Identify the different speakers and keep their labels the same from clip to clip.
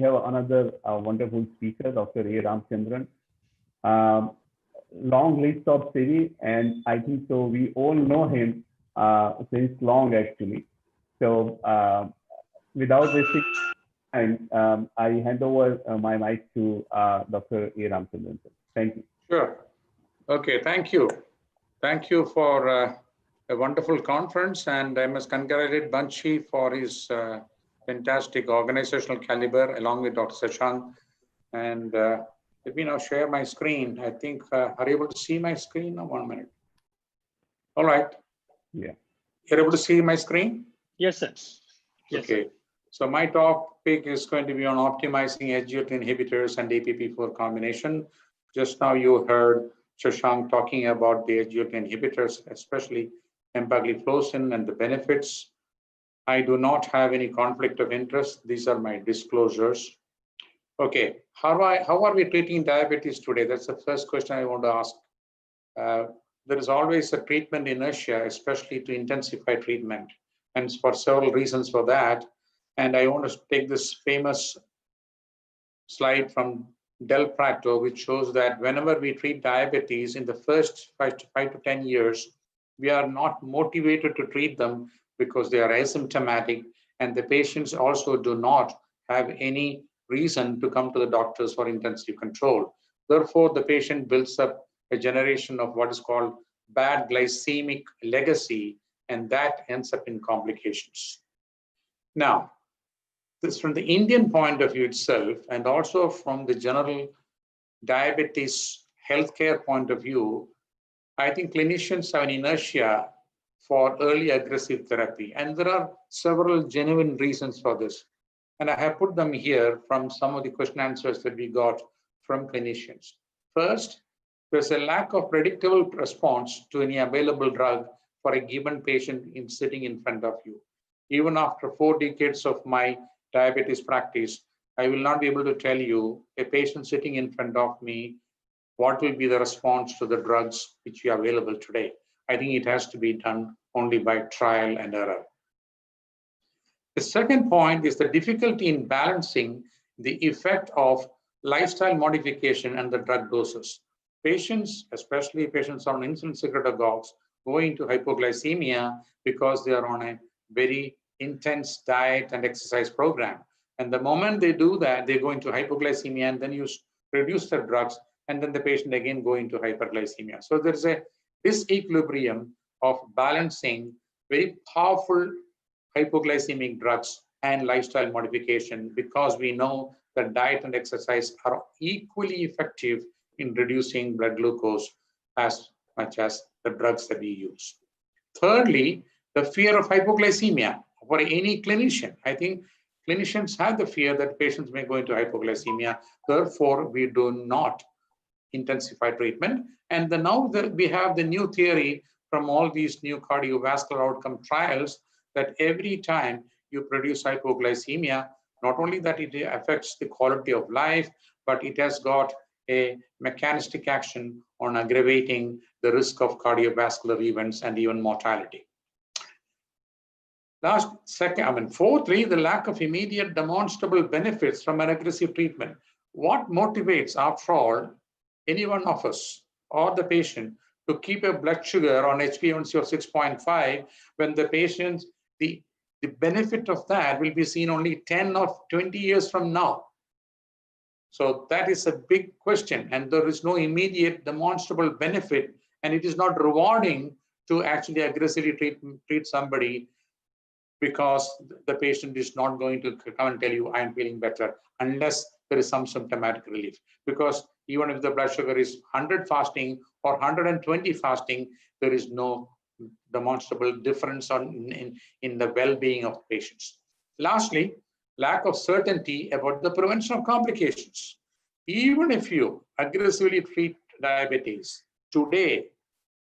Speaker 1: we have another wonderful speaker, Dr. A. Ramchandran. Um, Long list of CV, and I think so. We all know him since long, actually. So, without wasting time, I hand over my mic to Dr. A. Ramchandran. Thank you.
Speaker 2: Sure. Okay. Thank you. Thank you for a wonderful conference, and I must congratulate Banshi for his fantastic organizational caliber, along with Dr. Shashank. And let me now share my screen. I think, are you able to see my screen? Now, 1 minute. All right.
Speaker 1: Yeah.
Speaker 2: You're able to see my screen?
Speaker 3: Yes, sir. Yes,
Speaker 2: okay.
Speaker 3: Sir.
Speaker 2: So my topic is going to be on optimizing SGLT inhibitors and APP4 combination. Just now you heard Shashank talking about the SGLT inhibitors, especially empagliflozin and the benefits. I do not have any conflict of interest. These are my disclosures. Okay, how are we treating diabetes today? That's the first question I want to ask. There is always a treatment inertia, especially to intensify treatment, and for several reasons for that. And I want to take this famous slide from Del Prato, which shows that whenever we treat diabetes in the first 5 to 10 years, we are not motivated to treat them because they are asymptomatic, and the patients also do not have any reason to come to the doctors for intensive control. Therefore, the patient builds up a generation of what is called bad glycemic legacy, and that ends up in complications. Now, this from the Indian point of view itself, and also from the general diabetes healthcare point of view, I think clinicians have an inertia for early aggressive therapy. And there are several genuine reasons for this. And I have put them here from some of the question answers that we got from clinicians. First, there's a lack of predictable response to any available drug for a given patient sitting in front of you. Even after 4 decades of my diabetes practice, I will not be able to tell you, a patient sitting in front of me, what will be the response to the drugs which are available today. I think it has to be done only by trial and error. The second point is the difficulty in balancing the effect of lifestyle modification and the drug doses. Patients, especially patients on insulin secretagogues, go into hypoglycemia because they are on a very intense diet and exercise program. And the moment they do that, they go into hypoglycemia, and then you reduce the drugs, and then the patient again go into hyperglycemia. So there's a disequilibrium of balancing very powerful hypoglycemic drugs and lifestyle modification, because we know that diet and exercise are equally effective in reducing blood glucose as much as the drugs that we use. Thirdly, the fear of hypoglycemia. For any clinician, I think clinicians have the fear that patients may go into hypoglycemia. Therefore, we do not intensify treatment. And now that we have the new theory from all these new cardiovascular outcome trials, that every time you produce hypoglycemia, not only that it affects the quality of life, but it has got a mechanistic action on aggravating the risk of cardiovascular events and even mortality. Fourthly, the lack of immediate demonstrable benefits from an aggressive treatment. What motivates, after all, any one of us or the patient to keep a blood sugar on HbA1c of 6.5 when the patient, the benefit of that will be seen only 10 or 20 years from now? So that is a big question, and there is no immediate demonstrable benefit, and it is not rewarding to actually aggressively treat somebody, because the patient is not going to come and tell you, I am feeling better, unless there is some symptomatic relief. Because even if the blood sugar is 100 fasting or 120 fasting, there is no demonstrable difference in the well-being of patients. Lastly, lack of certainty about the prevention of complications. Even if you aggressively treat diabetes, today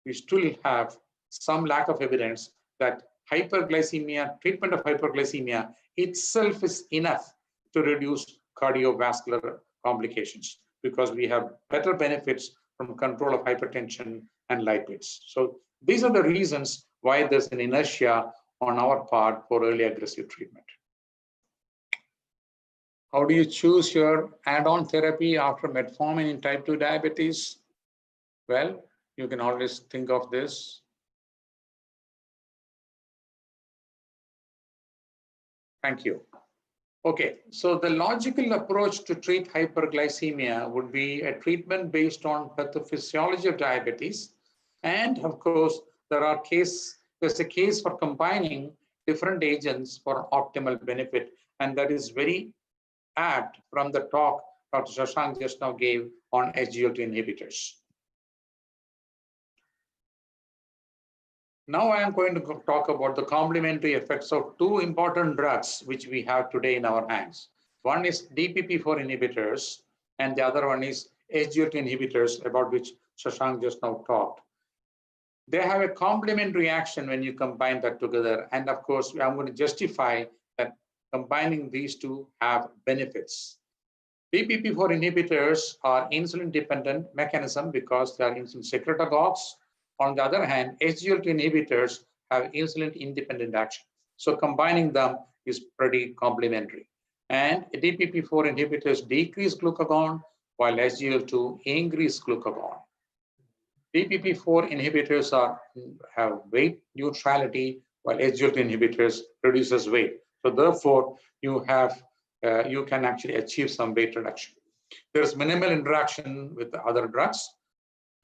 Speaker 2: we still have some lack of evidence that hyperglycemia, treatment of hyperglycemia itself is enough to reduce cardiovascular complications, because we have better benefits from control of hypertension and lipids. So these are the reasons why there's an inertia on our part for early aggressive treatment. How do you choose your add-on therapy after metformin in type 2 diabetes? Well, you can always think of this. Thank you. Okay, so the logical approach to treat hyperglycemia would be a treatment based on pathophysiology of diabetes. And of course, there's a case for combining different agents for optimal benefit. And that is very apt from the talk Dr. Shashank just now gave on SGLT inhibitors. Now I am going to talk about the complementary effects of two important drugs which we have today in our hands. One is DPP-4 inhibitors, and the other one is SGLT inhibitors, about which Shashank just now talked. They have a complementary action when you combine that together. And of course, I'm going to justify that combining these two have benefits. DPP-4 inhibitors are insulin-dependent mechanism because they are insulin secretagogues. On the other hand, SGLT inhibitors have insulin-independent action. So combining them is pretty complementary. And DPP-4 inhibitors decrease glucagon, while SGLT2 increase glucagon. DPP-4 inhibitors have weight neutrality, while SGLT inhibitors reduces weight. So therefore, you can actually achieve some weight reduction. There's minimal interaction with the other drugs.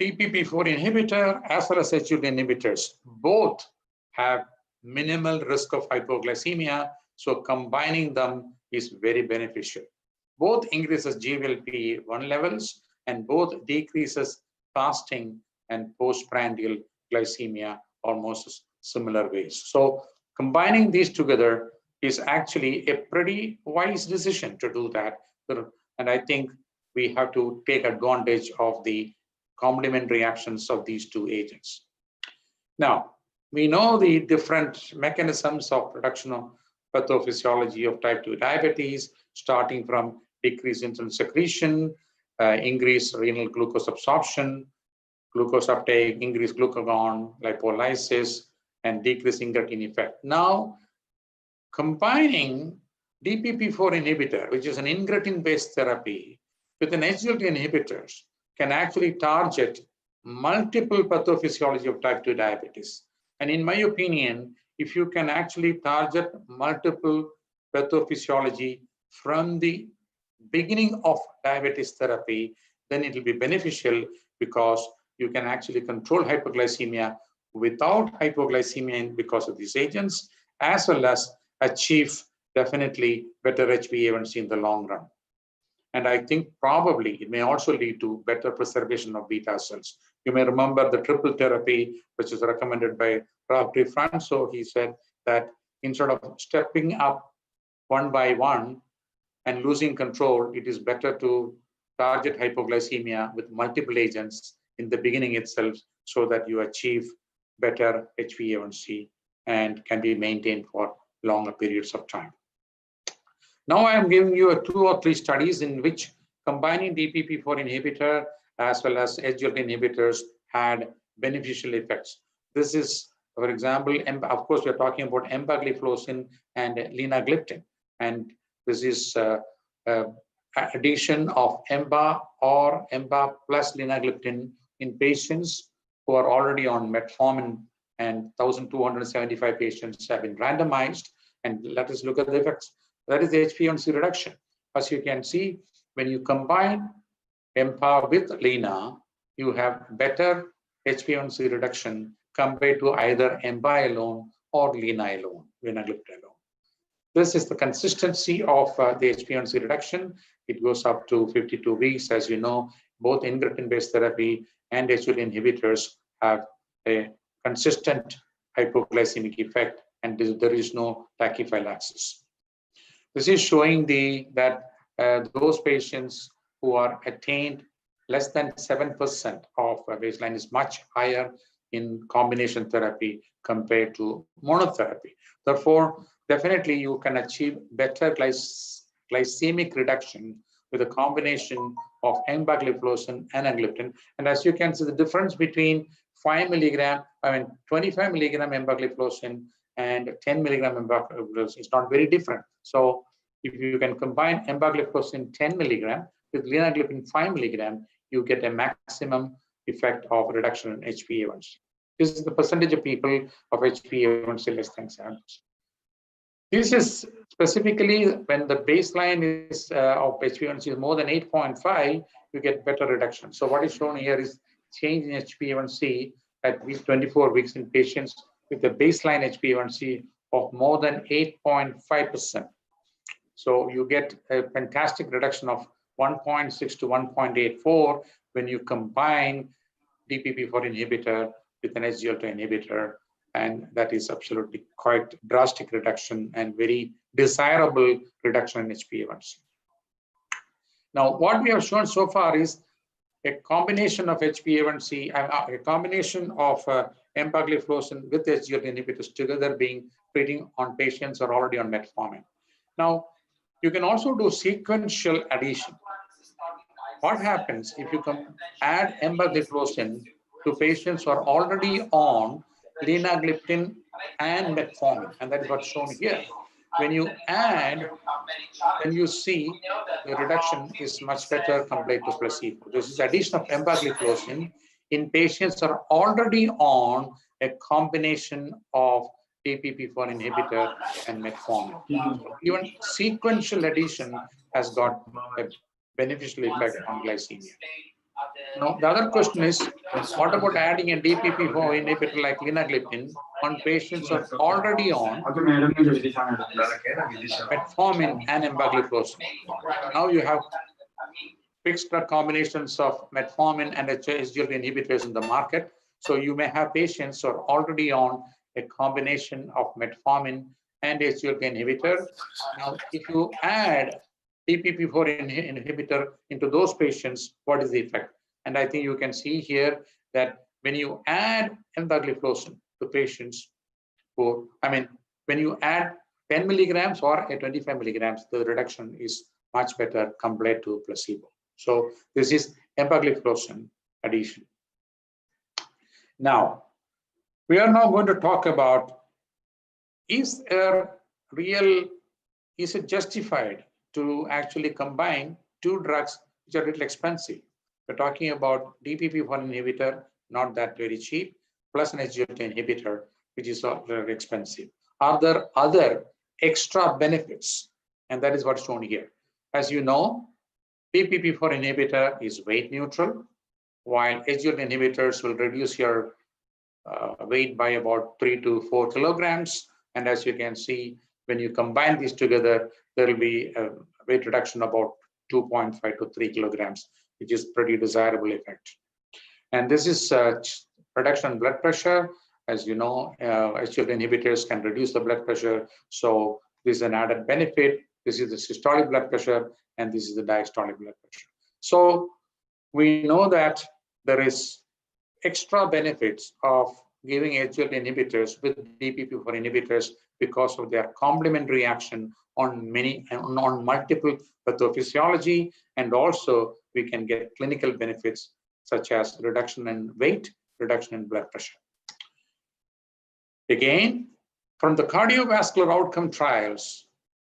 Speaker 2: DPP-4 inhibitor as well as SGLT inhibitors both have minimal risk of hypoglycemia, so combining them is very beneficial. Both increases GLP-1 levels and both decreases fasting and postprandial glycemia almost similar ways. So combining these together is actually a pretty wise decision to do that. And I think we have to take advantage of the complementary actions of these two agents. Now, we know the different mechanisms of production of pathophysiology of type 2 diabetes, starting from decreased insulin secretion, increased renal glucose absorption, glucose uptake, increased glucagon, lipolysis, and decreasing incretin effect. Now, combining DPP-4 inhibitor, which is an incretin-based therapy, with an SGLT inhibitors, can actually target multiple pathophysiology of type 2 diabetes. And in my opinion, if you can actually target multiple pathophysiology from the beginning of diabetes therapy, then it will be beneficial because you can actually control hyperglycemia without hypoglycemia because of these agents, as well as achieve definitely better HbA1c in the long run. And I think probably it may also lead to better preservation of beta cells. You may remember the triple therapy, which is recommended by Ralph DeFranco. He said that instead of stepping up one by one and losing control, it is better to target hypoglycemia with multiple agents in the beginning itself so that you achieve better HbA1c and can be maintained for longer periods of time. Now I am giving you 2 or 3 studies in which combining DPP-4 inhibitor as well as SGLT inhibitors had beneficial effects. This is, for example, of course, we're talking about empagliflozin and linagliptin. And this is addition of EMBA or EMBA plus linagliptin in patients who are already on metformin, and 1,275 patients have been randomized. And let us look at the effects. That is the HbA1c reduction. As you can see, when you combine EMPA with LINA, you have better HbA1c reduction compared to either EMPA alone or LINA alone, linagliptin alone. This is the consistency of the HbA1c reduction. It goes up to 52 weeks. As you know, both incretin-based therapy and SGLT inhibitors have a consistent hypoglycemic effect, and there is no tachyphylaxis. This is showing that those patients who are attained less than 7% of baseline is much higher in combination therapy compared to monotherapy. Therefore, definitely you can achieve better glycemic reduction with a combination of empagliflozin and linagliptin. And as you can see, the difference between 25 milligram empagliflozin and 10 milligram empagliflozin is not very different. So if you can combine empagliflozin 10 milligram with linagliptin 5 milligram, you get a maximum effect of reduction in HbA1c. This is the percentage of people of HbA1c less than 7%. This is specifically when the baseline is of HbA1c is more than 8.5, you get better reduction. So what is shown here is change in HbA1c at week 24 weeks in patients with the baseline HbA1c of more than 8.5%. So you get a fantastic reduction of 1.6 to 1.84 when you combine DPP-4 inhibitor with an SGLT2 inhibitor, and that is absolutely quite drastic reduction and very desirable reduction in HbA1c. Now, what we have shown so far is a combination of HbA1c, a combination of empagliflozin with SGLT inhibitors together being treating on patients who are already on metformin. Now, you can also do sequential addition. What happens if you add empagliflozin to patients who are already on linagliptin and metformin, and that is what's shown here. When you add, then you see the reduction is much better compared to placebo. This is addition of empagliflozin in patients who are already on a combination of DPP-4 inhibitor and metformin. Even sequential addition has got a beneficial effect on glycemia. Now, the other question is, what about adding a DPP-4 inhibitor like linagliptin on patients who are already on metformin and empagliflozin? Now you have fixed drug combinations of metformin and SGLT inhibitors in the market. So you may have patients who are already on a combination of metformin and SGLT inhibitor. Now, if you add DPP-4 inhibitor into those patients, what is the effect? And I think you can see here that when you add empagliflozin to patients who, when you add 10 milligrams or a 25 milligrams, the reduction is much better compared to placebo. So this is empagliflozin addition. Now, we are now going to talk about, is it justified to actually combine two drugs which are a little expensive? We're talking about DPP-4 inhibitor, not that very cheap, plus an SGLT inhibitor, which is very expensive. Are there other extra benefits? And that is what's shown here. As you know, DPP-4 inhibitor is weight neutral, while SGLT inhibitors will reduce your weight by about 3 to 4 kilograms. And as you can see, when you combine these together, there will be a weight reduction about 2.5 to 3 kilograms, which is pretty desirable effect. And this is reduction in blood pressure. As you know, SGLT inhibitors can reduce the blood pressure. So this is an added benefit. This is the systolic blood pressure, and this is the diastolic blood pressure. So we know that there is extra benefits of giving SGLT inhibitors with DPP-4 inhibitors because of their complementary action on multiple pathophysiology, and also we can get clinical benefits such as reduction in weight, reduction in blood pressure. Again, from the cardiovascular outcome trials,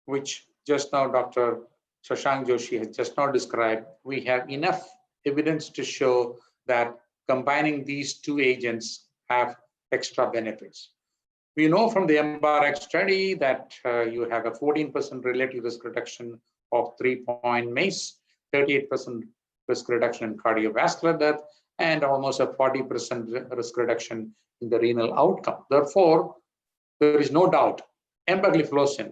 Speaker 2: which just now Dr. Shashank Joshi has just now described, we have enough evidence to show that combining these two agents have extra benefits. We know from the MBARX study that you have a 14% relative risk reduction of 3-point MACE, 38% risk reduction in cardiovascular death, and almost a 40% risk reduction in the renal outcome. Therefore, there is no doubt empagliflozin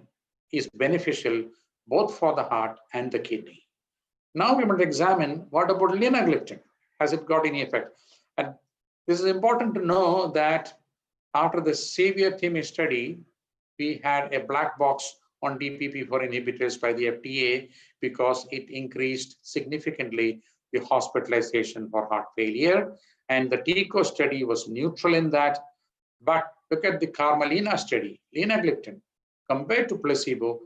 Speaker 2: is beneficial both for the heart and the kidney. Now we must examine, what about linagliptin? Has it got any effect? And this is important to know that after the severe TIMI study, we had a black box on DPP-4 inhibitors by the FDA because it increased significantly the hospitalization for heart failure. And the TICO study was neutral in that. But look at the Carmelina study, linagliptin, compared to placebo,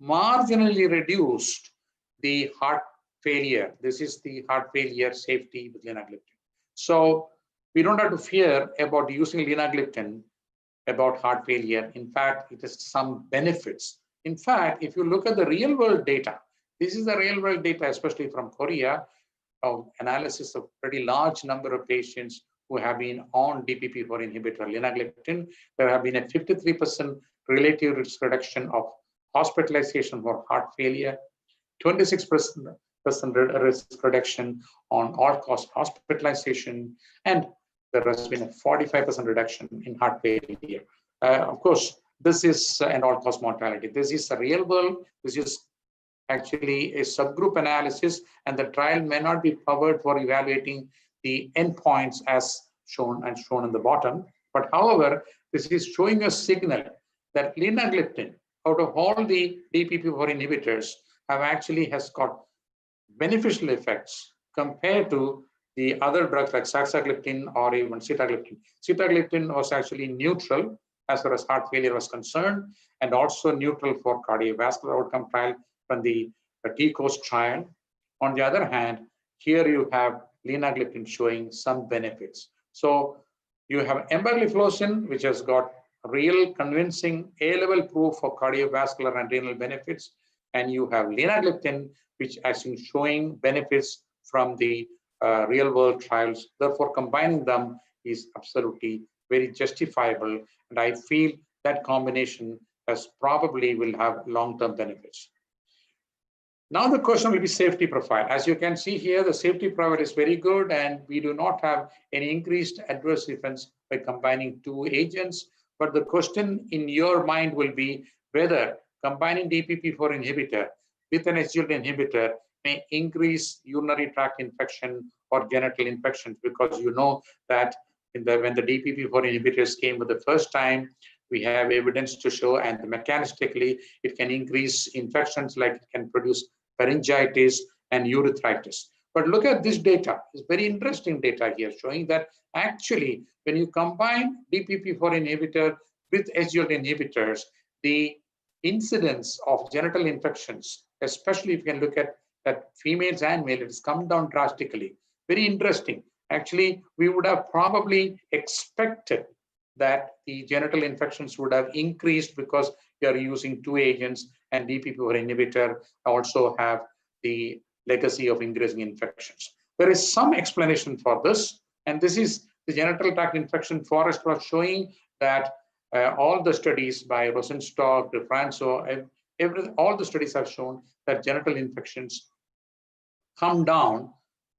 Speaker 2: marginally reduced the heart failure. This is the heart failure safety with linagliptin. So we don't have to fear about using linagliptin about heart failure. In fact, it has some benefits In fact, if you look at the real world data, this is the real world data, especially from Korea, of analysis of pretty large number of patients who have been on DPP-4 inhibitor linagliptin. There have been a 53% relative risk reduction of hospitalization for heart failure, 26% risk reduction on all-cause hospitalization, and there has been a 45% reduction in heart failure. Of course, this is an all-cause mortality. This is a real world. This is actually a subgroup analysis, and the trial may not be powered for evaluating the endpoints as shown in the bottom. But however, this is showing a signal that linagliptin, out of all the DPP-4 inhibitors, has got beneficial effects compared to the other drugs like saxagliptin or even sitagliptin. Sitagliptin was actually neutral as far as heart failure was concerned, and also neutral for cardiovascular outcome trial from the TCOS trial. On the other hand, here you have linagliptin showing some benefits. So you have empagliflozin, which has got real convincing A-level proof for cardiovascular and renal benefits, and you have linagliptin, which has been showing benefits from the real-world trials. Therefore, combining them is absolutely very justifiable, and I feel that combination probably will have long-term benefits. Now the question will be safety profile. As you can see here, the safety profile is very good, and we do not have any increased adverse events by combining two agents. But the question in your mind will be whether combining DPP-4 inhibitor with an SGLT inhibitor may increase urinary tract infection or genital infections, because you know that when the DPP-4 inhibitors came for the first time, we have evidence to show, and mechanistically, it can increase infections, like it can produce pharyngitis and urethritis. But look at this data. It's very interesting data here showing that actually, when you combine DPP-4 inhibitor with SGLT inhibitors, the incidence of genital infections, especially if you can look at that females and males, it's come down drastically. Very interesting. Actually, we would have probably expected that the genital infections would have increased because you are using two agents, and DPP-4 inhibitor also have the legacy of increasing infections. There is some explanation for this, and this is the genital tract infection forest was showing that all the studies by Rosenstock, DeFranco, all the studies have shown that genital infections come down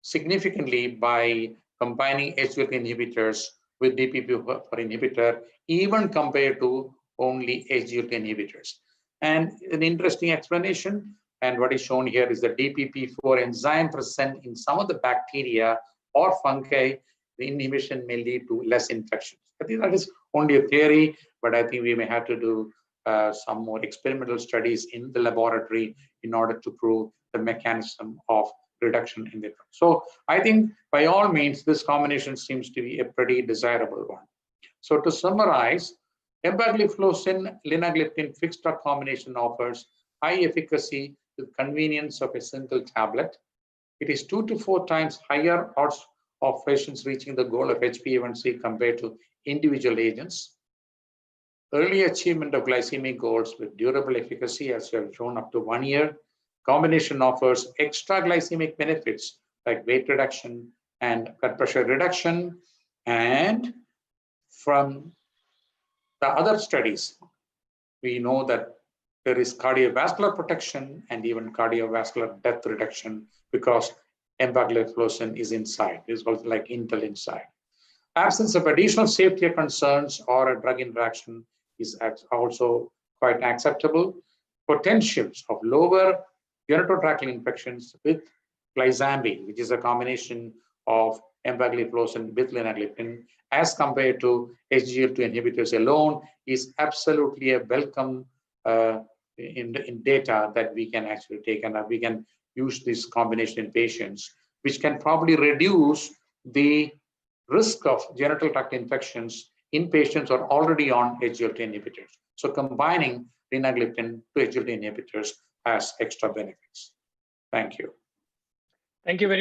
Speaker 2: significantly by combining SGLT inhibitors with DPP-4 inhibitor, even compared to only SGLT inhibitors. And an interesting explanation, and what is shown here, is the DPP-4 enzyme present in some of the bacteria or fungi. The inhibition may lead to less infections. I think that is only a theory, but I think we may have to do some more experimental studies in the laboratory in order to prove the mechanism of reduction in the drug. So I think by all means, this combination seems to be a pretty desirable one. So to summarize, empagliflozin linagliptin fixed drug combination offers high efficacy with convenience of a single tablet. It is 2 to 4 times higher odds of patients reaching the goal of HbA1c compared to individual agents. Early achievement of glycemic goals with durable efficacy, as we have shown, up to 1 year. Combination offers extra glycemic benefits like weight reduction and blood pressure reduction. And from the other studies, we know that there is cardiovascular protection and even cardiovascular death reduction because empagliflozin is inside. It's also like Intel inside. Absence of additional safety concerns or a drug interaction is also quite acceptable. Potentials of lower genital-tract infections with glyzambi, which is a combination of empagliflozin with linagliptin, as compared to SGLT2 inhibitors alone, is absolutely a welcome in data that we can actually take, and we can use this combination in patients, which can probably reduce the risk of genital tract infections in patients who are already on SGLT inhibitors. So combining linagliptin to SGLT inhibitors has extra benefits. Thank you.
Speaker 3: Thank you very much.